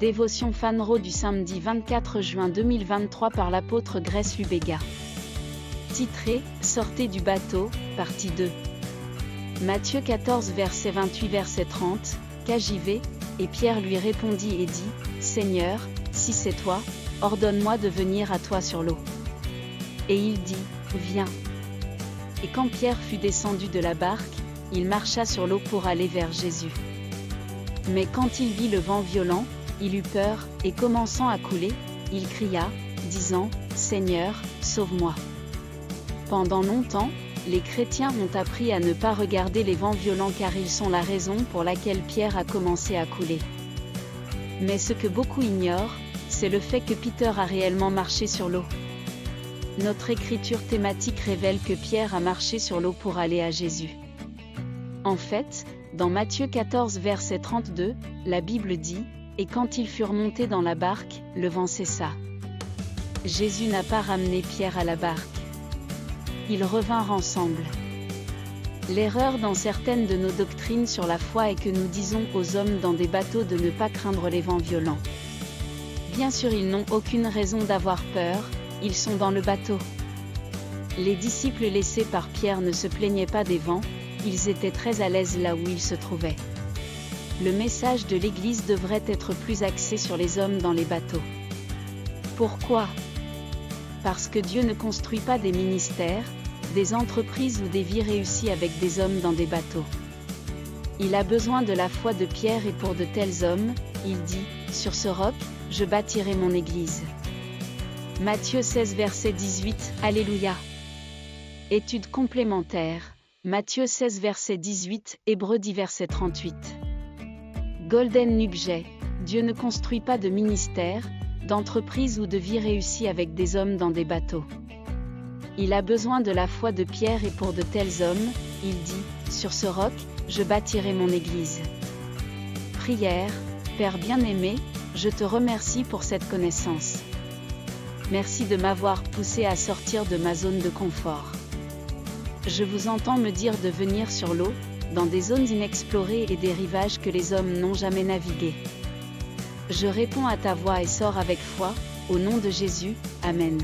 Dévotion Fanro du samedi 24 juin 2023 par l'apôtre Grace Lubega. Titré « Sortez du bateau », partie 2. Matthieu 14 verset 28 verset 30, J'y vais, et Pierre lui répondit et dit, Seigneur, si c'est toi, ordonne-moi de venir à toi sur l'eau. Et il dit, Viens. Et quand Pierre fut descendu de la barque, il marcha sur l'eau pour aller vers Jésus. Mais quand il vit le vent violent, il eut peur, et commençant à couler, il cria, disant, Seigneur, sauve-moi. Pendant longtemps, les chrétiens ont appris à ne pas regarder les vents violents car ils sont la raison pour laquelle Pierre a commencé à couler. Mais ce que beaucoup ignorent, c'est le fait que Peter a réellement marché sur l'eau. Notre écriture thématique révèle que Pierre a marché sur l'eau pour aller à Jésus. En fait, dans Matthieu 14 verset 32, la Bible dit, et quand ils furent montés dans la barque, le vent cessa. Jésus n'a pas ramené Pierre à la barque. Ils revinrent ensemble. L'erreur dans certaines de nos doctrines sur la foi est que nous disons aux hommes dans des bateaux de ne pas craindre les vents violents. Bien sûr, ils n'ont aucune raison d'avoir peur, ils sont dans le bateau. Les disciples laissés par Pierre ne se plaignaient pas des vents, ils étaient très à l'aise là où ils se trouvaient. Le message de l'Église devrait être plus axé sur les hommes dans les bateaux. Pourquoi ? Parce que Dieu ne construit pas des ministères, des entreprises ou des vies réussies avec des hommes dans des bateaux. Il a besoin de la foi de Pierre et pour de tels hommes, il dit, sur ce roc, je bâtirai mon Église. Matthieu 16 verset 18, Alléluia. Étude complémentaire, Matthieu 16 verset 18, Hébreux 10 verset 38. Golden Nugget, Dieu ne construit pas de ministère, d'entreprise ou de vie réussie avec des hommes dans des bateaux. Il a besoin de la foi de Pierre et pour de tels hommes, il dit, sur ce roc, je bâtirai mon Église. Prière, Père bien-aimé, je te remercie pour cette connaissance. Merci de m'avoir poussé à sortir de ma zone de confort. Je vous entends me dire de venir sur l'eau, dans des zones inexplorées et des rivages que les hommes n'ont jamais navigués. Je réponds à ta voix et sors avec foi, au nom de Jésus, Amen.